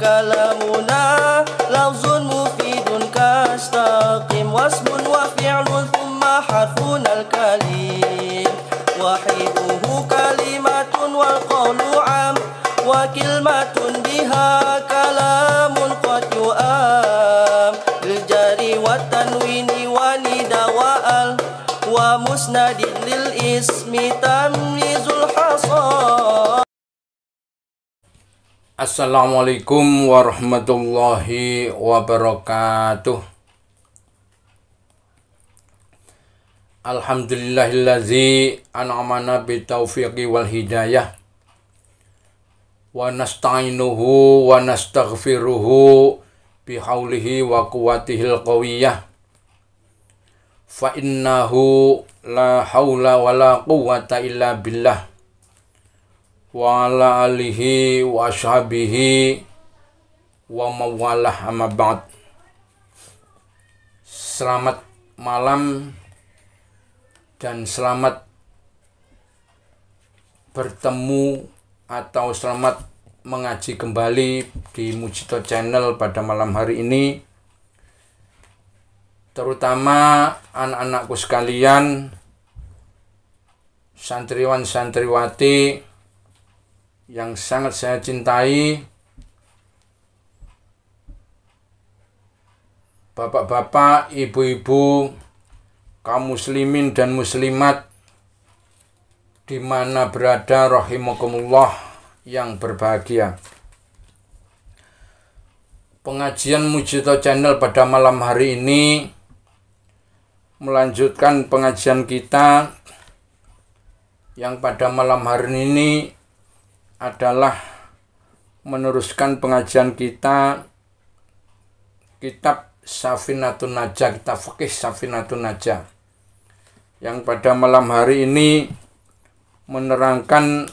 كلامنا لفظ مفيد كاستقم واسم وفعل ثم حرفنا الكلم وحيده كلمة والقول عام وكلمة بها كلام قد يؤام للجار والتنوين وندى وأل ومسند للاسم تمييز الحصى. Assalamualaikum warahmatullahi wabarakatuh. Alhamdulillahillazi an'amana bitaufiqi wal hidayah wa nasta'inuhu wa nastaghfiruhu bihaulihi wa quwwatihil qawiyah fa innahu la haula wa la quwwata illa billah wa ala alihi wa ashabihi wa mawalah amma ba'd. Selamat malam dan selamat bertemu atau selamat mengaji kembali di Mujito Channel pada malam hari ini. Terutama anak-anakku sekalian, santriwan santriwati yang sangat saya cintai, bapak-bapak, ibu-ibu, kaum muslimin dan muslimat di mana berada rahimakumullah yang berbahagia. Pengajian Mujito Channel pada malam hari ini melanjutkan pengajian kita yang pada malam hari ini adalah meneruskan pengajian kita kitab Safinatun Najah, kitab fikih Safinatun Najah, yang pada malam hari ini menerangkan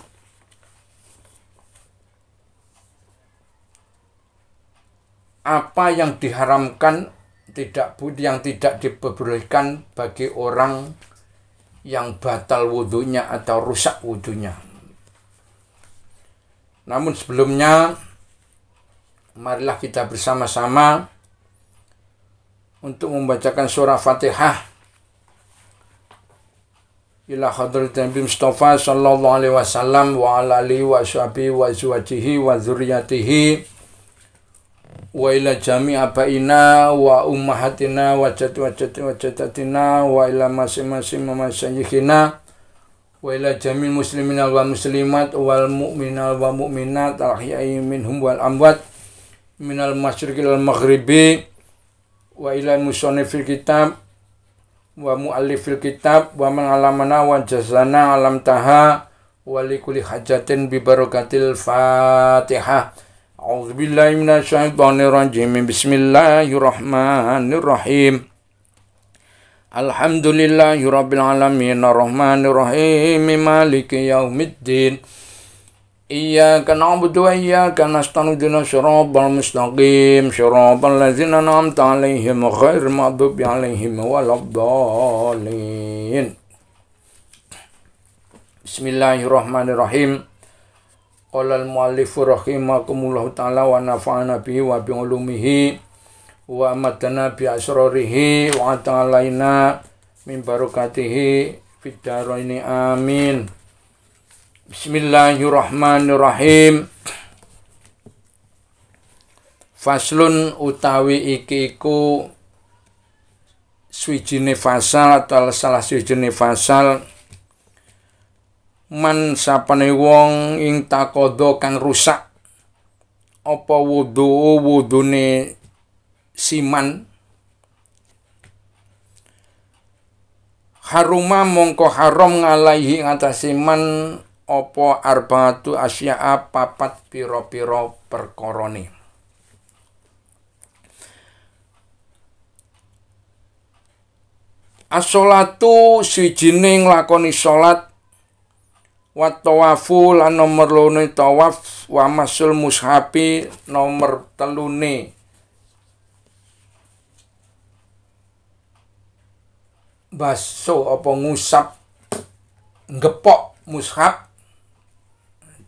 apa yang diharamkan, yang tidak diperbolehkan bagi orang yang batal wudunya atau rusak wudunya. Namun sebelumnya, marilah kita bersama-sama untuk membacakan surah Fatihah ila hadratin Nabi Mustafa sallallahu alaihi wasallam wa ala alihi wa sahbihi wa azwajihi wa dzurriyyatihi wa ila jami' abaina wa ummahatina wa jaddatina wa ila masing-masing mamasyikhina wa ila jamil muslimina wal muslimat wal mu'mina wal mu'minat al-ahya'i minhum wal amwat minal masyriqi wal maghribi wa ila musannifil kitab wa muallifil kitab wa man alamana wa jazana alam taha wa likulli hajatin bi barakatil Fatihah. A'udzubillahi minasyaitonir rajim. Bismillahirrahmanirrahim. Alhamdulillahi rabbil alamin arrahmanir rahim maliki yaumiddin iyyaka na'budu wa iyyaka nasta'in ihdinas siratal mustaqim siratal ladzina an'amta 'alaihim ghairil maghdubi 'alaihim waladdallin. Bismillahirrahmanirrahim. Qala al-muallifu rahimakumullahu ta'ala wa nafa'ana bihi wa bi ulumihi wa amatana bi asrarihi wa ta'alaina min barakatihi fid dharaini amin. Bismillahirrahmanirrahim. Faslun utawi iki iku swijine fasal atau salah swijine fasal man sapane wong ing takodo kang rusak apa wudune siman haruma mongko haram ngalaihi ngatasi man apa arba'atu asya'a papat pira-pira perkarane. As-sholatu swijine nglakoni salat wa tawafu lan nomor lone tawaf wa masul mushafi nomor telune baso apa ngusap gepok mushaf.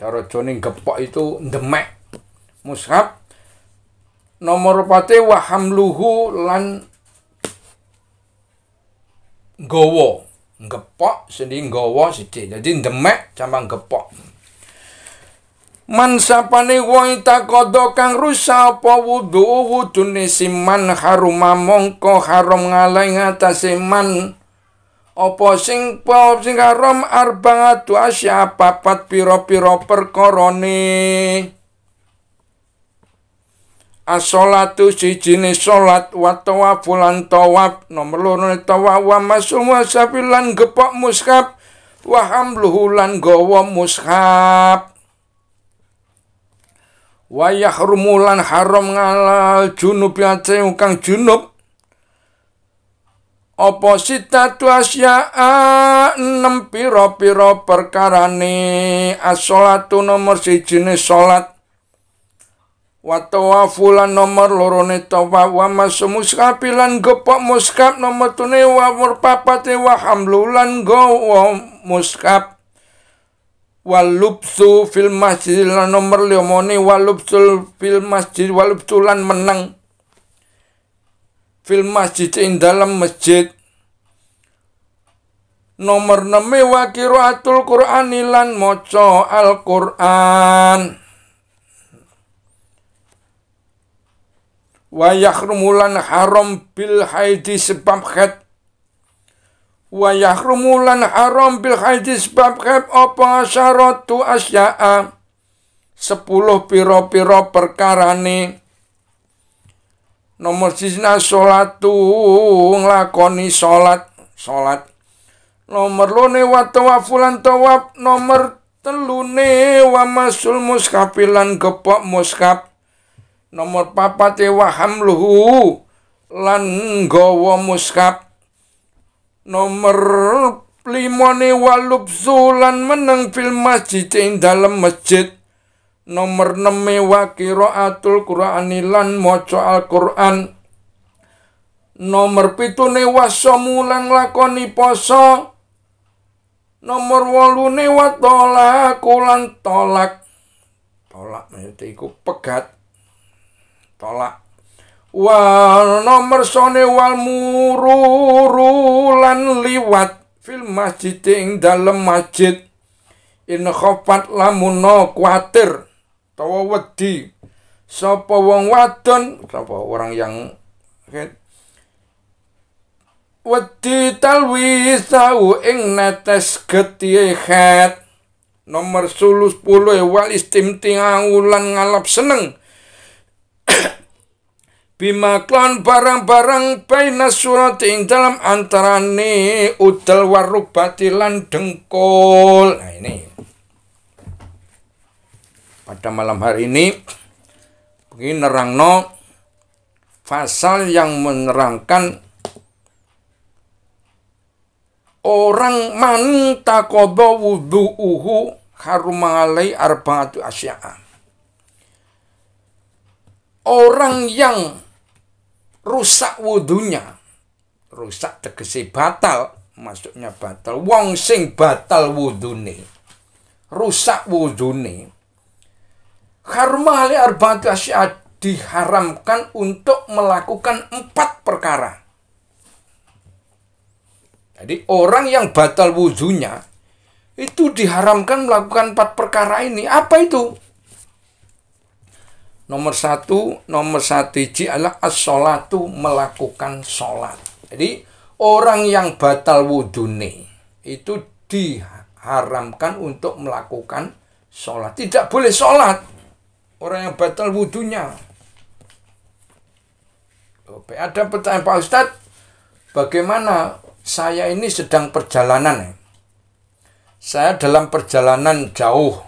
Cara jane gepok itu ndemek mushaf Nomor pate wa hamluhu lan nggawa. Gepok sendiri nggawa sithik. Jadi demek sama gepok. Man sapane wong takodo kang rusak apa wudune siman haruma mongko haram ngalai ngatasé man apa sing haram arba'atu asya papat pira-pira perkarane as-sholatu sijine salat wa tawafulan tawaf nomor 2 tawaf wa masul musafilan gepok mushaf wa hamluhu lan gawa mushaf wa yahrumulan haram ngalal junub yate kang junub apa sitatu asya'a 6 pira-pira perkarane as-sholatu nomor 1 salat wa tawafulan nomor 2 tawaf wa masu muskapilan gepok muskap nomor 3 wa murpapate wa hamlulan gawa muskap walubsu fil masjid lan nomor 5 walubsul fil masjid walubsulan menang fil masjid ing dalam masjid nomor 6 wa qiraatul qur'ani lan maca al-Qur'an wa yahrumulan haram bil haidi sebab haid wa yahrumulan haram bil haidi sebab haid apa syaratu asya'a 10 pira-pira perkarane nomor sisna sholatu nglakoni salat nomor 2 wa tawafulan tawaf nomor 3 wa masul muskapilan gepok muskap nomor 4 wa hamluhu lan gawa muskap nomor 5 walubsu lan meneng fil masjid ing dalam masjid nomor 6 wa qiraatul qur'ani lan maca al-Qur'an nomor 7 wa shamu lan lakoni poso nomor 8 wa tolak maksudnya iku pegat tolak wal nomor sone wal mururu lan liwat fil masjid ing dalem masjid in khofat lamuno kuatir tawa wedi sapa wong wadon sapa orang yang wedi talwisau ing netes getih khat nomor 10 wal istimti'ulan ngalap seneng bimaklan barang-barang baina surat ing dalam antarane udal warubati lan dengkul. Nah ini pada malam hari ini begini nerangno pasal yang menerangkan orang man taqadha wudhu'uhu haruma alai arba'atu asya'a. Orang yang rusak wudunya, rusak tegese batal, maksudnya batal. Wong sing batal wudune, rusak wudune, harma ali arba'at asya diharamkan untuk melakukan 4 perkara. Jadi orang yang batal wudunya itu diharamkan melakukan 4 perkara ini. Apa itu? Nomor 1 adalah as-sholatu, melakukan sholat. Jadi orang yang batal wudune itu diharamkan untuk melakukan sholat. Tidak boleh sholat orang yang batal wudunya. Ada pertanyaan, Pak Ustadz, bagaimana saya ini sedang perjalanan? Saya dalam perjalanan jauh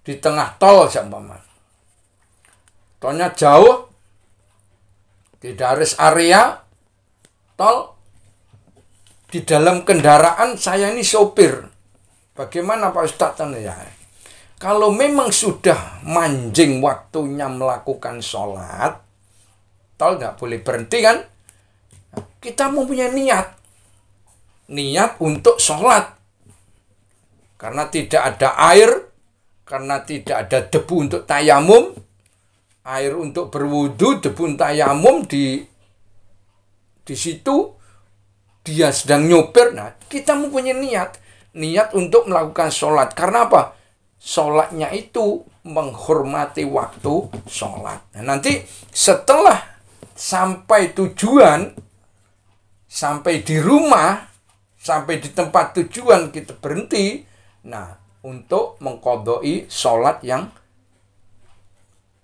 di tengah tol, umpama. Tolnya jauh, tidak rest area, tol, di dalam kendaraan saya ini sopir. Bagaimana Pak Ustadz? Ya, kalau memang sudah manjing waktunya melakukan sholat, tol nggak boleh berhenti kan? Kita mempunyai niat untuk sholat. Karena tidak ada air, karena tidak ada debu untuk tayamum, air untuk berwudu, debu tayamum di situ dia sedang nyopir. Nah, kita mempunyai niat untuk melakukan sholat. Karena apa? Sholatnya itu menghormati waktu sholat. Nah, nanti setelah sampai tujuan, sampai di rumah, sampai di tempat tujuan kita berhenti. Nah, untuk mengqadai sholat yang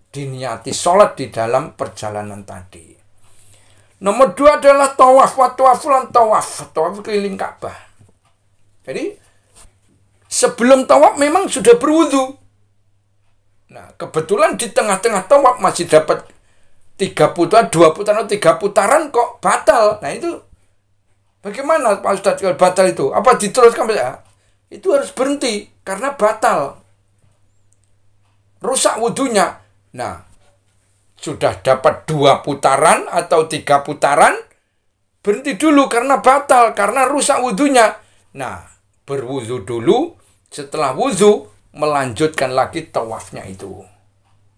diniati, sholat di dalam perjalanan tadi. Nomor 2 adalah tawaf. Tawaf keliling Ka'bah. Jadi sebelum tawaf memang sudah berwudu. Nah, kebetulan di tengah-tengah tawaf masih dapat 2 putaran, 3 putaran kok batal. Nah, itu bagaimana Pak Ustadz kalau batal itu? Apa diteruskan? Itu harus berhenti karena batal. Rusak wudunya. Nah, sudah dapat 2 putaran atau 3 putaran, berhenti dulu karena batal, karena rusak wudunya. Nah, berwudu dulu, setelah wudu, melanjutkan lagi tawafnya itu.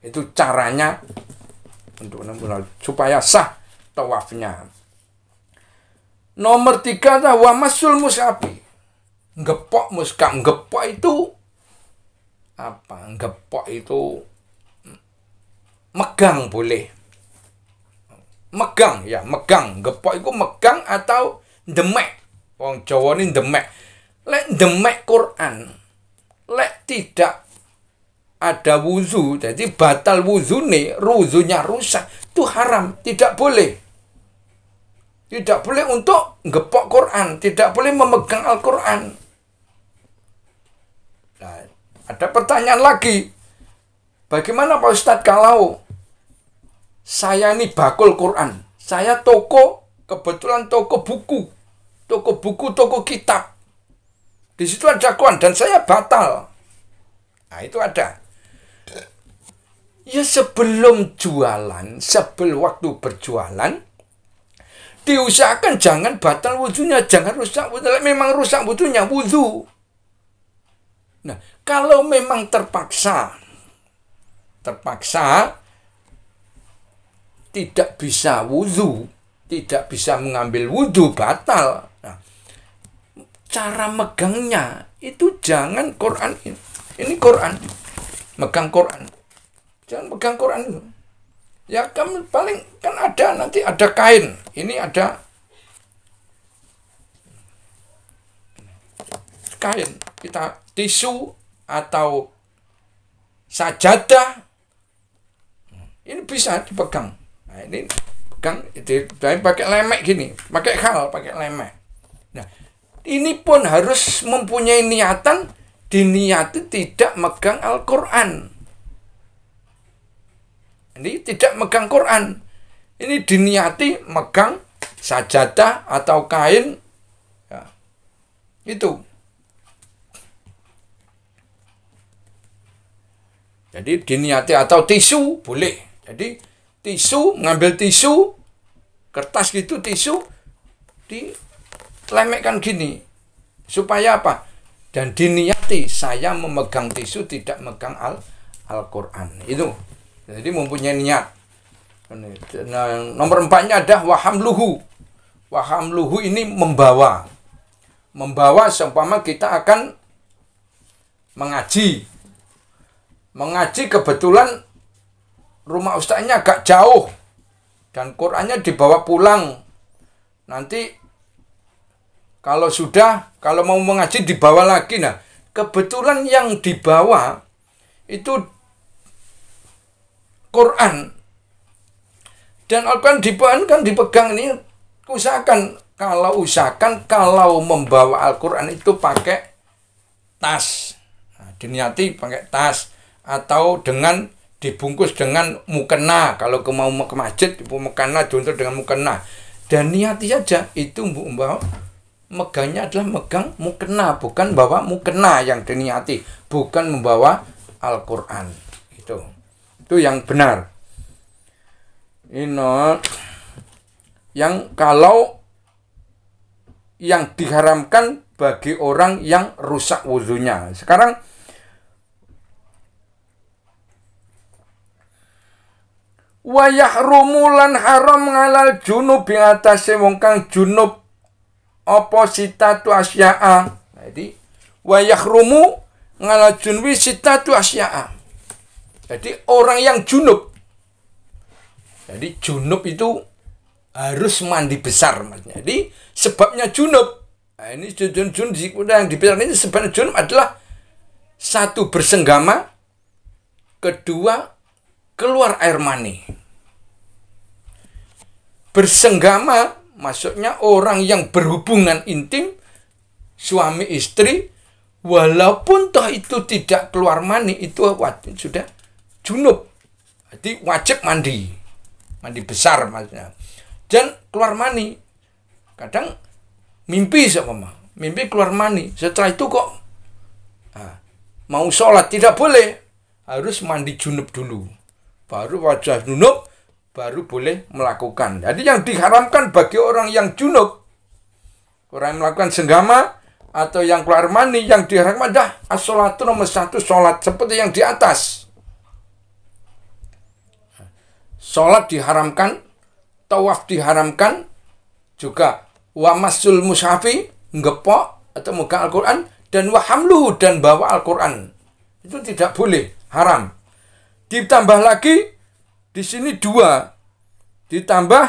Itu caranya untuk supaya sah tawafnya. Nomor 3 adalah wamasul mushafi. Ngepok mushaf. Ngepok itu apa? Ngepok itu megang boleh. Megang, ya, megang. Gepok itu megang atau demek. Wong Jawa ini demek. Lek demek Quran, lek tidak ada wuzu, jadi batal wuzunya rusak. Itu haram, tidak boleh. Tidak boleh untuk gepok Quran, tidak boleh memegang Al-Quran. Nah, ada pertanyaan lagi. Bagaimana Pak Ustadz kalau saya ini bakul Quran, saya kebetulan toko buku, toko kitab. Di situ ada Quran dan saya batal. Nah, itu ada. Ya sebelum waktu berjualan, diusahakan jangan batal wudunya, jangan rusak wudu. Memang rusak wudunya, wudu. Nah, kalau memang terpaksa tidak bisa wudu, tidak bisa mengambil wudu, batal. Nah, cara megangnya itu jangan Quran. Ini Quran, megang Quran. Jangan megang Quran itu. Ya kamu paling kan ada, nanti ada kain. Ini ada kain. Kita tisu atau sajadah. Ini bisa dipegang. Nah, ini pegang, itu pakai lemek gini, pakai lemek. Nah, ini pun harus mempunyai niatan, diniati tidak megang Al-Quran. Ini tidak megang Quran. Ini diniati megang sajadah atau kain. Ya. Itu. Jadi diniati atau tisu boleh. Jadi tisu, ngambil tisu, kertas gitu, tisu, dilemekkan gini. Supaya apa? Dan diniati saya memegang tisu, tidak megang Al-Quran. Itu. Jadi mempunyai niat. Nah, nomor 4-nya adalah wahamluhu. Wahamluhu ini membawa. Membawa seumpama kita akan mengaji. Mengaji kebetulan rumah ustaznya agak jauh dan Qurannya dibawa pulang. Nanti kalau mau mengaji dibawa lagi. Nah, kebetulan yang dibawa itu Quran dan Al-Quran dipegang ini. Usahakan kalau membawa Al-Quran itu pakai tas. Nah, diniati pakai tas atau dibungkus dengan mukena. Kalau mau ke masjid, mukena diuntur dengan mukena. Dan niati saja itu membawa, megangnya adalah megang mukena, bukan bawa mukena yang diniati, bukan membawa Al-Quran. Itu yang benar. Ini yang kalau yang diharamkan bagi orang yang rusak wudunya. Sekarang Wa yahrumu lan haram ngalal junub ing atase wong kang junub apa sitatu asya'a. Jadi wa yahrumu ngalal junwi sitatu asya'a. Jadi orang yang junub. Jadi junub itu harus mandi besar, maksudnya. Jadi sebabnya junub. Nah, ini junub yang dibicarakan ini sebabnya junub adalah satu bersenggama, kedua keluar air mani. Bersenggama maksudnya orang yang berhubungan intim suami istri walaupun toh itu tidak keluar mani itu wajib, sudah junub. Jadi wajib mandi. Mandi besar maksudnya. Dan keluar mani. Kadang mimpi sama mimpi keluar mani. Setelah itu kok mau sholat tidak boleh. Harus mandi junub dulu. Baru wajah junub baru boleh melakukan. Jadi yang diharamkan bagi orang yang junub, orang yang melakukan senggama atau yang keluar mani, yang diharamkan adalah as-sholatu nomor 1, sholat seperti yang di atas. Sholat diharamkan, tawaf diharamkan, juga wa masul mushafi, ngepok atau megang Al-Quran, dan wa hamluhu, dan bawa Al-Quran. Itu tidak boleh, haram. Ditambah lagi di sini 2, ditambah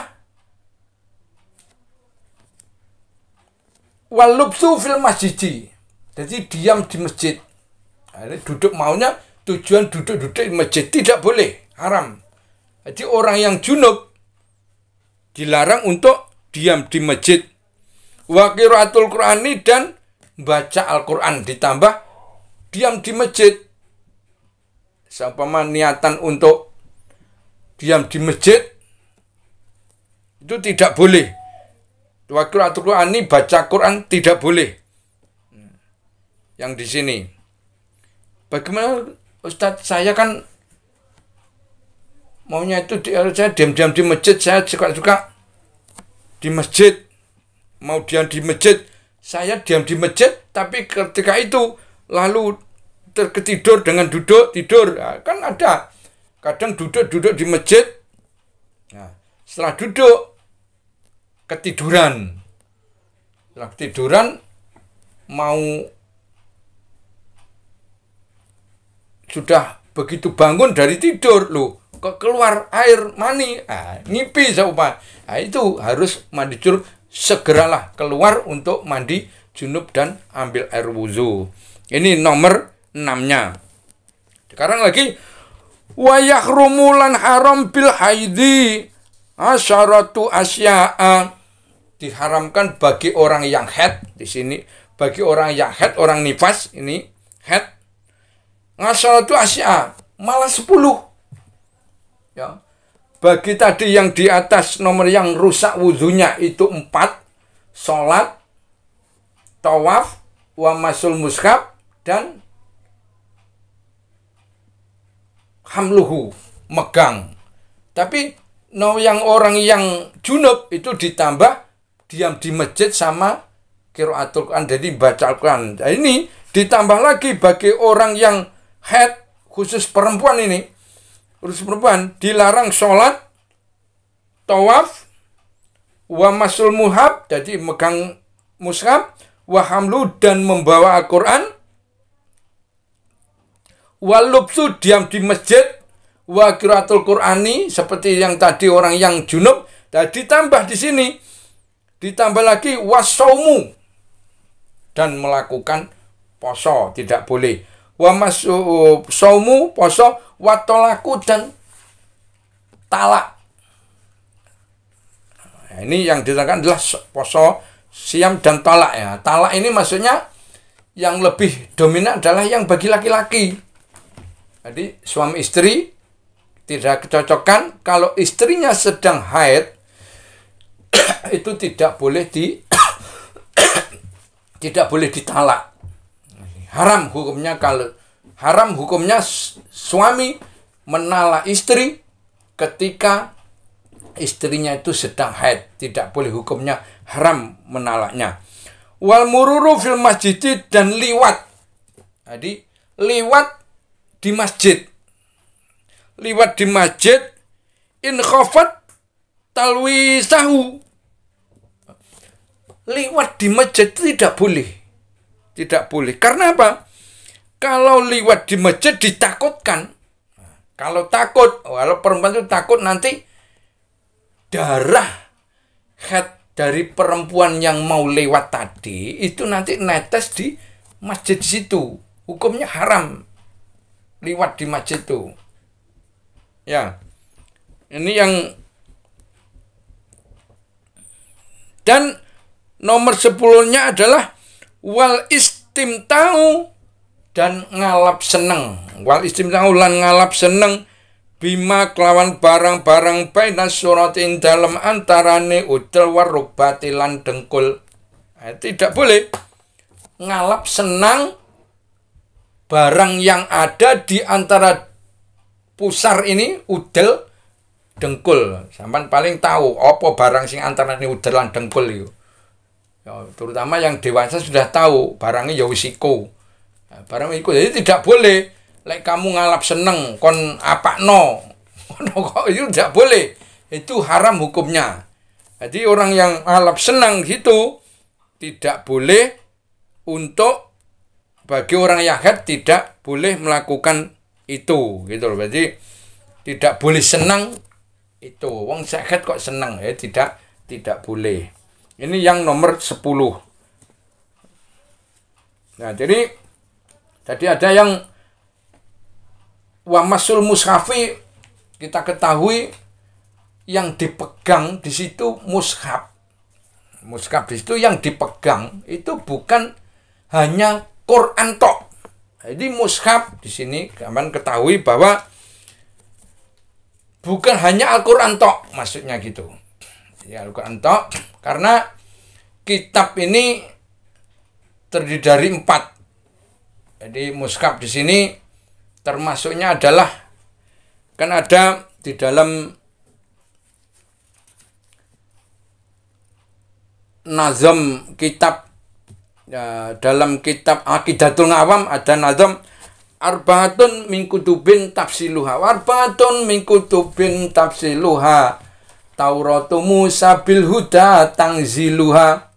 walubsu fil masjid. Jadi diam di masjid. Ini duduk maunya tujuan duduk di masjid tidak boleh, haram. Jadi orang yang junub dilarang untuk diam di masjid. Wa qiraatul Qur'ani, dan baca Al-Qur'an, ditambah diam di masjid. Seumpama niatan untuk diam di masjid itu tidak boleh. Wa qiraatul Qur'ani, baca Quran tidak boleh. Yang di sini. Bagaimana Ustadz, saya kan maunya itu saya diam-diam di masjid, saya suka di masjid, mau diam di masjid, saya diam di masjid, tapi ketika itu lalu terketidur dengan duduk tidur, nah, kan ada kadang duduk di masjid, nah, setelah duduk ketiduran, mau sudah begitu bangun dari tidur loh, kok keluar air mani, ngipi saupan. Itu harus mandi junub, segeralah keluar untuk mandi junub dan ambil air wudu. Ini nomor 6-nya. Sekarang lagi wa yahrumu lan haram bil haidi asyaratu asya'a. Diharamkan bagi orang yang haid di sini, bagi orang yang haid, orang nifas ini haid. Asyaratu asya'a, malah 10. Ya. Bagi tadi yang di atas nomor yang rusak wudunya itu 4, sholat, tawaf, wa masul mushaf, dan hamluhu, megang. Tapi yang orang yang junub itu ditambah diam di masjid sama qiraatul Quran, jadi baca Al-Quran. Nah, ini ditambah lagi bagi orang yang haid, khusus perempuan ini, khusus perempuan, dilarang sholat, tawaf, wa masul muhab, jadi megang mushaf, wa hamlu, dan membawa Al-Quran, wa lubsu, diam di masjid, wa qiraatul Qur'ani, seperti yang tadi orang yang junub. Dan ditambah di sini, ditambah lagi wasaumu, dan melakukan poso, tidak boleh. Wa masu saumu, poso, wa tolaku, dan talak. Nah, ini yang diterangkan adalah poso, siam, dan talak ya. Talak ini maksudnya yang lebih dominan adalah yang bagi laki-laki. Jadi suami istri tidak kecocokan, kalau istrinya sedang haid itu tidak boleh tidak boleh ditalak. Haram hukumnya, kalau haram hukumnya suami menalak istri ketika istrinya itu sedang haid, tidak boleh, hukumnya haram menalaknya. Wal mururu fil masjid, dan liwat. Jadi liwat di masjid. Liwat di masjid in khafat talwisahu. Liwat di masjid itu tidak boleh. Tidak boleh. Karena apa? Kalau liwat di masjid ditakutkan. Kalau takut, kalau perempuan itu takut nanti darah head dari perempuan yang mau lewat tadi itu nanti netes di masjid situ. Hukumnya haram liwat di masjid itu. Ya. Ini yang dan nomor 10-nya adalah wal istimta'u dan ngalap seneng. Wal istimta'u lan ngalap seneng bima kelawan barang-barang baina suratin dalam antarane udel warubati lan dengkul. Tidak boleh ngalap senang barang yang ada di antara pusar ini udel dengkul. Sampeyan paling tahu apa barang sing antarane udel lan dengkul itu. Ya, terutama yang dewasa sudah tahu barangnya ya wis iku. Nah, barang iku jadi tidak boleh lek kamu ngalap seneng kon apakno. Kok itu tidak boleh. Itu haram hukumnya. Jadi orang yang ngalap senang gitu tidak boleh untuk bagi orang yang haid tidak boleh melakukan itu gitu loh. Berarti tidak boleh senang itu. Wong haid kok senang ya tidak boleh. Ini yang nomor 10. Nah, jadi tadi ada yang wamasul mushafi, kita ketahui yang dipegang di situ mushaf. Mushaf di situ yang dipegang itu bukan hanya Quran tok. Jadi mushaf di sini kalian ketahui bahwa bukan hanya Al-Quran tok, maksudnya gitu. Ya, Al-Quran tok, karena kitab ini terdiri dari 4. Jadi mushaf di sini termasuknya adalah kan ada di dalam nazam kitab ya, dalam kitab Aqidatul Ngawam ada nazam arbaatun min kutubin tafsiluha warbaatun min kutubin tafsiluha Tauratu Musa bil huda tangziluha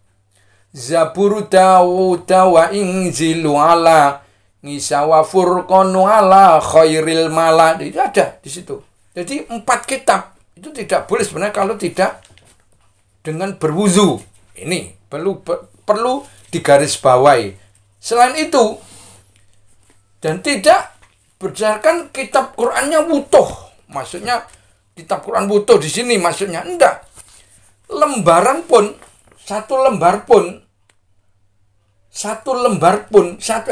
Zaburu Dawuda wa inzilu ala Ngisa wa furqanu ala khairil mala. Itu ada di situ. Jadi 4 kitab itu tidak boleh sebenarnya kalau tidak dengan berwuzu. Ini perlu digarisbawahi. Selain itu dan tidak berdasarkan kitab Qur'annya wutuh. Maksudnya kitab Quran wutuh di sini maksudnya enggak. Lembaran pun satu lembar pun satu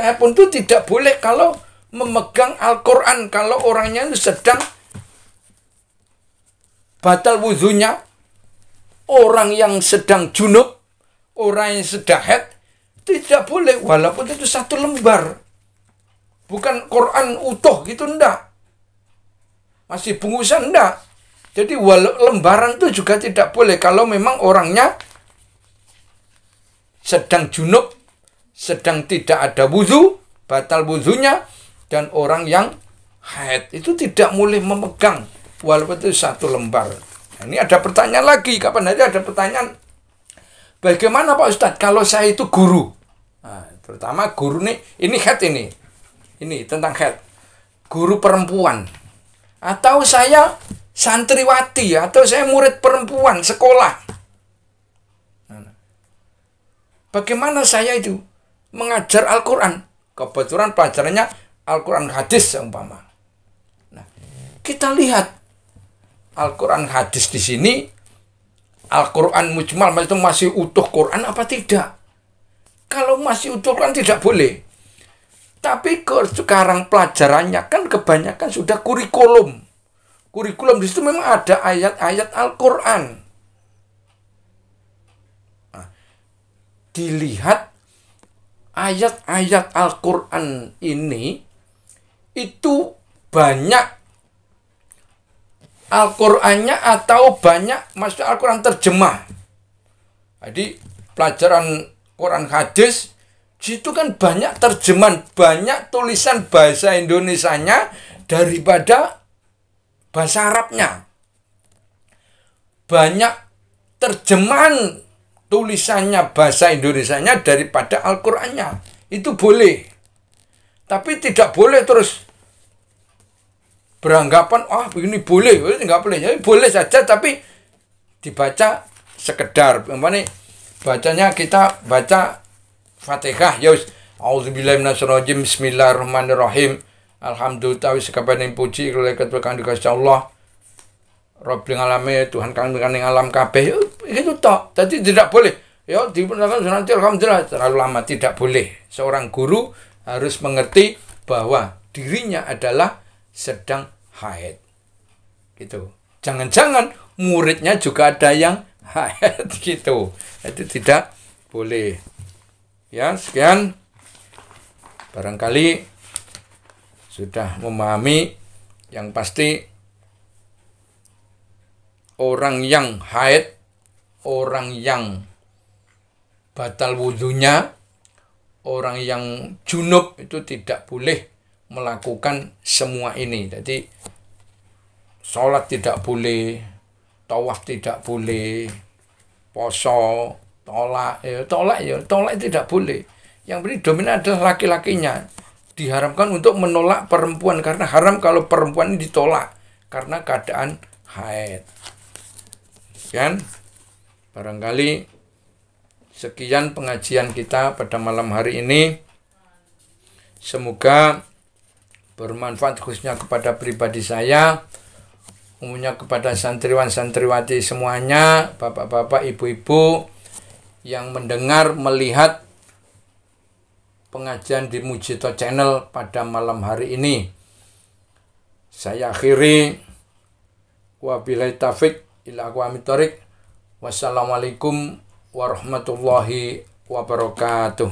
ayat pun itu tidak boleh kalau memegang Al-Quran. Kalau orangnya itu sedang batal wuzunya, orang yang sedang junub, orang yang sedang haid, tidak boleh walaupun itu satu lembar. Bukan Quran utuh gitu, enggak. Masih bungkusan, enggak. Jadi lembaran itu juga tidak boleh kalau memang orangnya sedang junub, sedang tidak ada wuzu, batal wuzunya, dan orang yang haid itu tidak boleh memegang walaupun itu satu lembar. Nah, ini ada pertanyaan lagi, kapan aja ada pertanyaan, bagaimana Pak Ustadz kalau saya itu guru? Nah, terutama guru nih, ini haid ini tentang haid, guru perempuan, atau saya santriwati, atau saya murid perempuan sekolah. Bagaimana saya itu mengajar Al-Quran? Kebetulan pelajarannya Al-Quran hadis umpama. Nah, kita lihat Al-Quran hadis di sini, Al-Quran mujmal itu masih utuh Quran apa tidak? Kalau masih utuh Quran tidak boleh. Tapi sekarang pelajarannya kan kebanyakan sudah kurikulum. Kurikulum di situ memang ada ayat-ayat Al-Quran. Nah, dilihat ayat-ayat Al-Quran ini itu banyak Al-Qurannya atau banyak maksud Al-Quran terjemah. Jadi pelajaran Quran hadis situ kan banyak terjemahan, banyak tulisan bahasa Indonesianya daripada bahasa Arabnya. banyak terjemahan tulisannya bahasa Indonesianya daripada Al-Qur'annya. Itu boleh. Tapi tidak boleh terus beranggapan, ini boleh, nggak boleh. Jadi boleh saja, tapi dibaca sekedar. Umpamanya bacanya kita baca Fatihah, ya wis. Auzubillahi minasyaitonir rajim. Bismillahirrahmanirrahim. Alhamdulillah sekabening puji kelekat kang dikasih Allah. Rabbil alamin, Tuhan kang ning alam kabeh. Itu tok. Jadi tidak boleh. Ya diperintahkan nanti alhamdulillah terlalu lama, tidak boleh. Seorang guru harus mengerti bahwa dirinya adalah sedang haid. Gitu. Jangan-jangan muridnya juga ada yang haid gitu. Itu tidak boleh. Ya, sekian. Barangkali sudah memahami. Yang pasti orang yang haid, orang yang batal wudhunya, orang yang junub itu tidak boleh melakukan semua ini. Jadi sholat tidak boleh, tawaf tidak boleh, poso, tolak tidak boleh. Yang beri dominan adalah laki-lakinya. Diharamkan untuk menolak perempuan, karena haram kalau perempuan ini ditolak karena keadaan haid. Sekian, barangkali sekian pengajian kita pada malam hari ini. Semoga bermanfaat khususnya kepada pribadi saya, umumnya kepada santriwan-santriwati semuanya, bapak-bapak, ibu-ibu yang mendengar, melihat pengajian di Mujito Channel pada malam hari ini. Saya akhiri. Wabillahi taufik ila aqwamit thoriq. Wassalamualaikum warahmatullahi wabarakatuh.